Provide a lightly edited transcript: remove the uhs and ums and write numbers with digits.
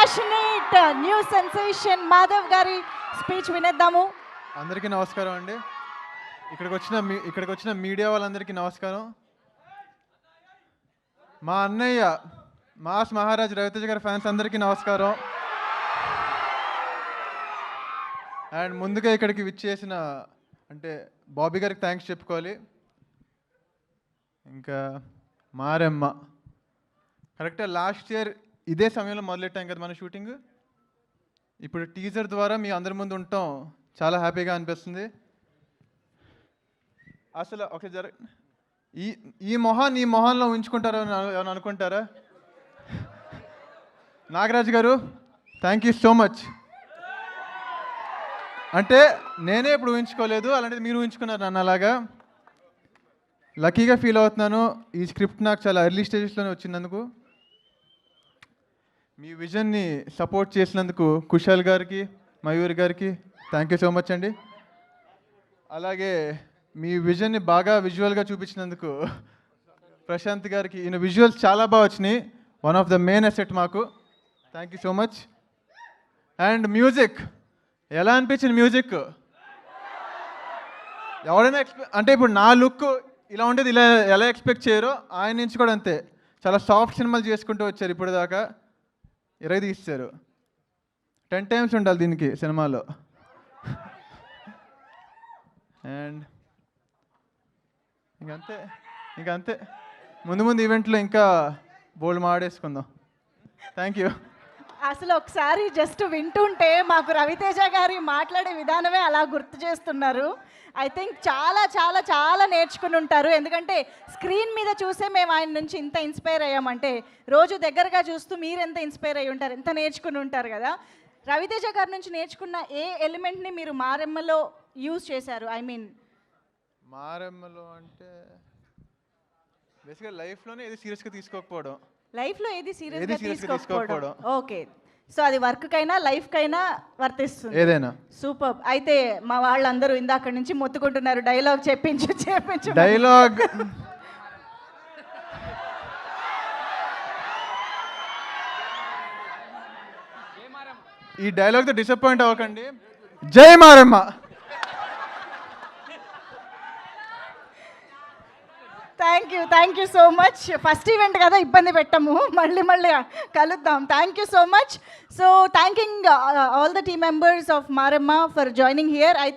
Passionate new sensation Madhav గారి speech వినేద్దాము. అందరికీ నమస్కారం అండి. ఇక్కడికి వచ్చిన మీడియా వాళ్ళందరికీ నమస్కారం. మా అన్నయ్య మాస్ మహారాజ్ రవితేజ గారి ఫ్యాన్స్ అందరికీ నమస్కారం. అండ్ ముందుగా ఇక్కడికి విచ్చేసిన అంటే బాబీ గారికి థ్యాంక్స్ చెప్పుకోవాలి. ఇంకా మారెమ్మ కరెక్ట్గా లాస్ట్ ఇయర్ ఇదే సమయంలో మొదలెట్టాం కదా మన షూటింగ్. ఇప్పుడు టీజర్ ద్వారా మీ అందరి ముందు ఉండటం చాలా హ్యాపీగా అనిపిస్తుంది. అసలు ఒక ఈ మొహాల్లో ఉంచుకుంటారో అని అనుకుంటారా? నాగరాజు గారు థ్యాంక్ యూ సో మచ్. అంటే నేనే ఇప్పుడు ఊహించుకోలేదు, అలాంటిది మీరు ఊహించుకున్నారు నన్ను. అలాగా లక్కీగా ఫీల్ అవుతున్నాను. ఈ స్క్రిప్ట్ నాకు చాలా ఎర్లీ స్టేజెస్లోనే వచ్చినందుకు. మీ విజన్ని సపోర్ట్ చేసినందుకు కుశాల్ గారికి, మయూర్ గారికి థ్యాంక్ యూ సో మచ్ అండి. అలాగే మీ విజన్ని బాగా విజువల్గా చూపించినందుకు ప్రశాంత్ గారికి, ఈయన విజువల్స్ చాలా బాగా వచ్చినాయి. One of the main asset మాకు. Thank you so much. And music ఎలా అనిపించింది? మ్యూజిక్ ఎవరైనా అంటే ఇప్పుడు నా లుక్ ఇలా ఉండేది, ఇలా ఎలా ఎక్స్పెక్ట్ చేయరో ఆయన నుంచి కూడా అంతే. చాలా సాఫ్ట్ సినిమాలు చేసుకుంటూ వచ్చారు ఇప్పుడు దాకా. 20 తీస్తారు. 10 టైమ్స్ ఉండాలి దీనికి సినిమాలో. అండ్ ఇంకంతే ముందు ఈవెంట్లో ఇంకా బోల్డ్ మాడేసుకుందాం. Thank you. అసలు ఒకసారి జస్ట్ వింటుంటే మాకు రవితేజ గారి మాట్లాడే విధానమే అలా గుర్తు చేస్తున్నారు. ఐ థింక్ చాలా చాలా చాలా నేర్చుకుని ఉంటారు. ఎందుకంటే స్క్రీన్ మీద చూసే మేము ఆయన నుంచి ఇంత ఇన్స్పైర్ అయ్యామంటే రోజు దగ్గరగా చూస్తూ మీరు ఎంత ఇన్స్పైర్ అయ్యి ఉంటారు, ఎంత నేర్చుకుని ఉంటారు కదా. రవితేజ గారి నుంచి నేర్చుకున్న ఏ ఎలిమెంట్ని మీరు మారెమ్మలో యూజ్ చేశారు? ఐ మీన్ మారెమ్మలో అంటే బేసిక్గా లైఫ్లోనే ఏది సీరియస్గా తీసుకోకపోవడం. లైఫ్లో ఏది సీరియస్గా తీసుకోకపోవడం. ఓకే, సో అది వర్క్కైనా లైఫ్కైనా వర్తిస్తుంది ఏదైనా. సూపర్. అయితే మా వాళ్ళందరూ ఇందాక నుంచి మొత్తుకుంటున్నారు డైలాగ్ చెప్పించు. డైలాగ్ ఈ డైలాగ్తో డిసప్పాయింట్ అవ్వకండి. జై Maramma. Thank you so much. First event కదా, ఇబ్బంది పెట్టము, మళ్ళీ కలుద్దాం. Thank you so much. So thanking all the team members of Maremma for joining here. అయితే